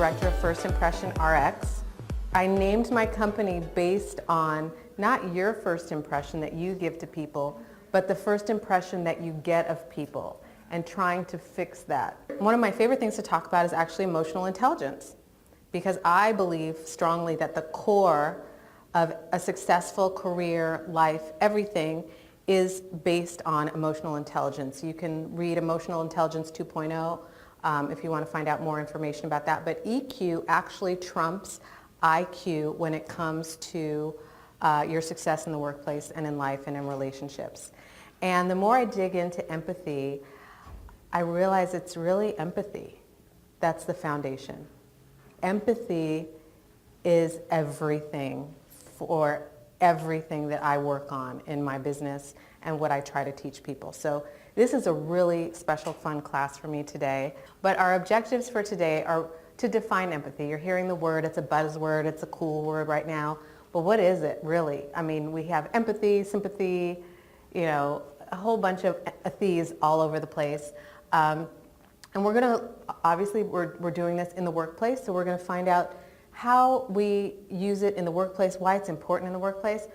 director of First Impression RX. I named my company based on not your first impression that you give to people, but the first impression that you get of people and trying to fix that. One of my favorite things to talk about is actually emotional intelligence, because I believe strongly that the core of a successful career, life, everything is based on emotional intelligence. You can read Emotional Intelligence 2.0 if you want to find out more information about that, but EQ actually trumps IQ when it comes to your success in the workplace and in life and in relationships. And the more I dig into empathy, I realize it's really empathy. That's the foundation. Empathy is everything for everything that I work on in my business and what I try to teach people. So this is a really special, fun class for me today. But our objectives for today are to define empathy. You're hearing the word, it's a buzzword, it's a cool word right now. But what is it really? I mean, we have empathy, sympathy, you know, a whole bunch of ethies all over the place. And we're going to, obviously, we're doing this in the workplace, so we're going to find out how we use it in the workplace, why it's important in the workplace.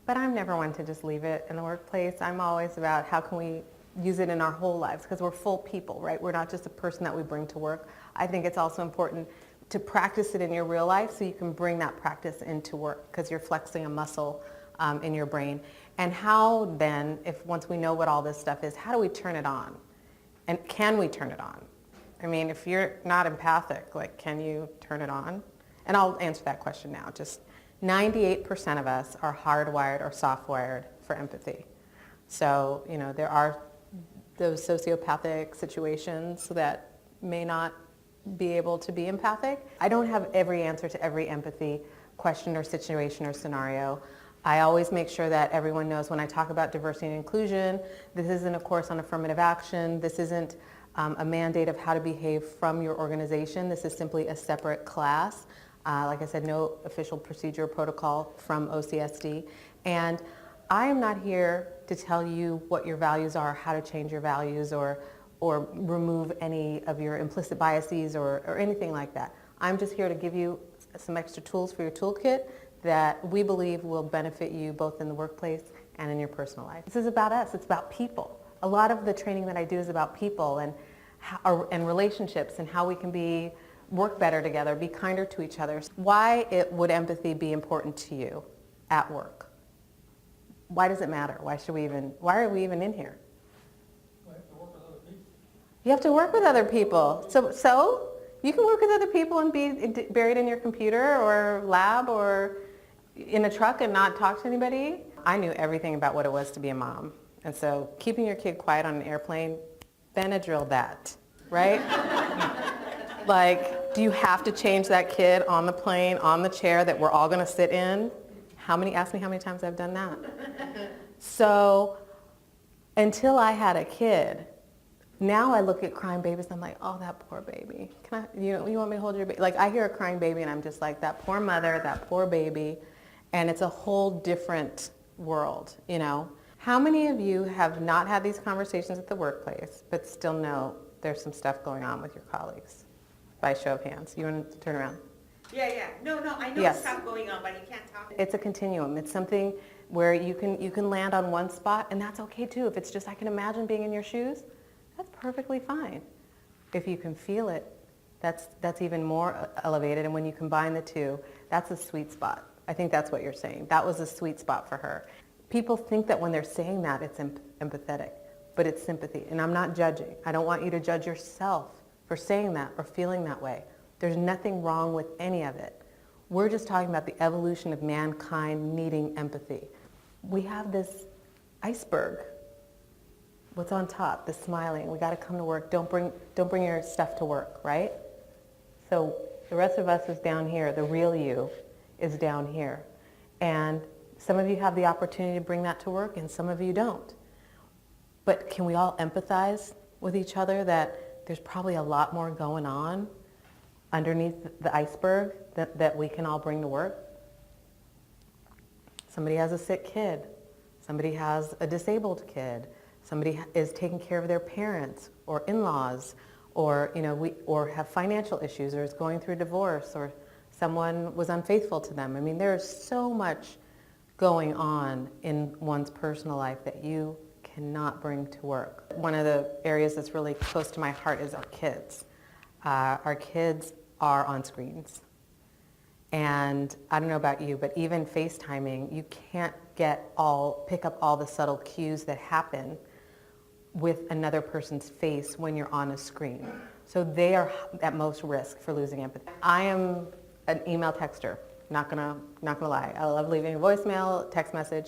But I'm never one to just leave it in the workplace. I'm always about how can we use it in our whole lives, because we're full people, right? We're not just a person that we bring to work. I think it's also important to practice it in your real life so you can bring that practice into work, because you're flexing a muscle in your brain. And how then, if once we know what all this stuff is, how do we turn it on? And can we turn it on? I mean, if you're not empathic, like, can you turn it on? And I'll answer that question now. Just 98% of us are hardwired or softwired for empathy. So, you know, there are those sociopathic situations that may not be able to be empathic. I don't have every answer to every empathy question or situation or scenario. I always make sure that everyone knows when I talk about diversity and inclusion, this isn't a course on affirmative action. This isn't a mandate of how to behave from your organization. This is simply a separate class. Like I said, no official procedure or protocol from OCSD. And I am not here to tell you what your values are, how to change your values, or remove any of your implicit biases or anything like that. I'm just here to give you some extra tools for your toolkit that we believe will benefit you both in the workplace and in your personal life. This is about us. It's about people. A lot of the training that I do is about people and relationships and how we can work better together, be kinder to each other. Why would empathy be important to you at work? Why does it matter? Why are we even in here? You have to work with other people. So you can work with other people and be buried in your computer or lab or in a truck and not talk to anybody. I knew everything about what it was to be a mom. And so keeping your kid quiet on an airplane, Benadryl that, right? Like, do you have to change that kid on the plane, on the chair that we're all going to sit in? Ask me how many times I've done that. So until I had a kid, now I look at crying babies and I'm like, oh, that poor baby. You want me to hold your baby? Like, I hear a crying baby and I'm just like, that poor mother, that poor baby. And it's a whole different world, you know. How many of you have not had these conversations at the workplace, but still know there's some stuff going on with your colleagues? By show of hands. You want to turn around? Yeah. No, I know Yes. stuff going on, but you can't talk. It's a continuum. It's something where you can land on one spot, and that's okay too. If it's just, I can imagine being in your shoes, that's perfectly fine. If you can feel it, that's even more elevated, and when you combine the two, that's a sweet spot. I think that's what you're saying. That was a sweet spot for her. People think that when they're saying that, it's empathetic, but it's sympathy, and I'm not judging. I don't want you to judge yourself for saying that or feeling that way. There's nothing wrong with any of it. We're just talking about the evolution of mankind needing empathy. We have this iceberg. What's on top? The smiling. We got to come to work. Don't bring your stuff to work, right? So the rest of us is down here. The real you is down here. And some of you have the opportunity to bring that to work, and some of you don't. But can we all empathize with each other that there's probably a lot more going on underneath the iceberg that we can all bring to work? Somebody has a sick kid. Somebody has a disabled kid. Somebody is taking care of their parents or in-laws or, or have financial issues, or is going through divorce, or someone was unfaithful to them. I mean, there's so much going on in one's personal life that you cannot bring to work. One of the areas that's really close to my heart is our kids. Our kids are on screens. And I don't know about you, but even FaceTiming, you can't pick up all the subtle cues that happen with another person's face when you're on a screen. So they are at most risk for losing empathy. I am an email texter, not gonna lie. I love leaving a voicemail, text message,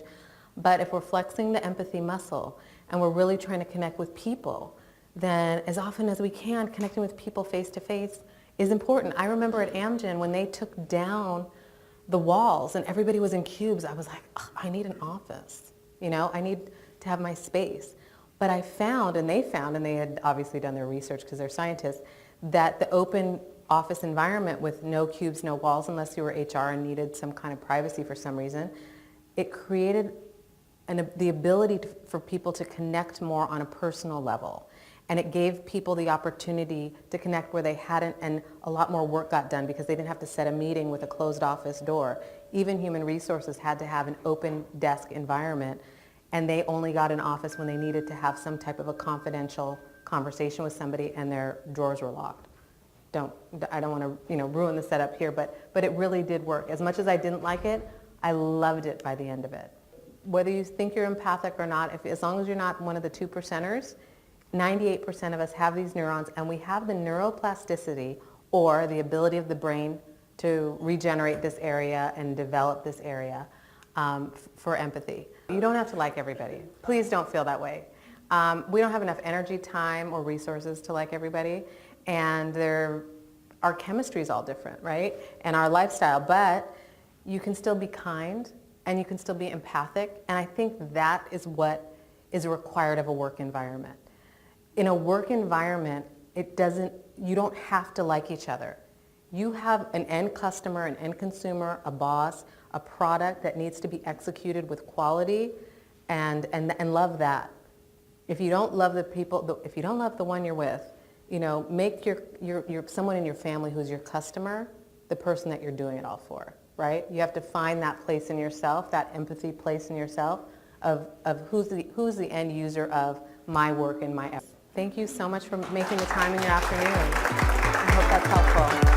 but if we're flexing the empathy muscle and we're really trying to connect with people, then as often as we can, connecting with people face to face is important. I remember at Amgen when they took down the walls and everybody was in cubes, I was like, I need an office. I need to have my space. But I found, and they had obviously done their research because they're scientists, that the open office environment with no cubes, no walls, unless you were HR and needed some kind of privacy for some reason, it created the ability for people to connect more on a personal level. And it gave people the opportunity to connect where they hadn't, and a lot more work got done because they didn't have to set a meeting with a closed office door. Even human resources had to have an open desk environment, and they only got an office when they needed to have some type of a confidential conversation with somebody and their drawers were locked. I don't want to ruin the setup here, but it really did work. As much as I didn't like it, I loved it by the end of it. Whether you think you're empathic or not, as long as you're not one of the 2%ers, 98% of us have these neurons, and we have the neuroplasticity, or the ability of the brain to regenerate this area and develop this area for empathy. You don't have to like everybody. Please don't feel that way. We don't have enough energy, time, or resources to like everybody, and our chemistry is all different, right? And our lifestyle, but you can still be kind, and you can still be empathic, and I think that is what is required of a work environment. In a work environment, you don't have to like each other. You have an end customer, an end consumer, a boss, a product that needs to be executed with quality, and love that. If you don't love the people, if you don't love the one you're with, make your someone in your family who's your customer the person that you're doing it all for, right? You have to find that place in yourself, that empathy place in yourself of who's the end user of my work and my effort. Thank you so much for making the time in your afternoon. I hope that's helpful.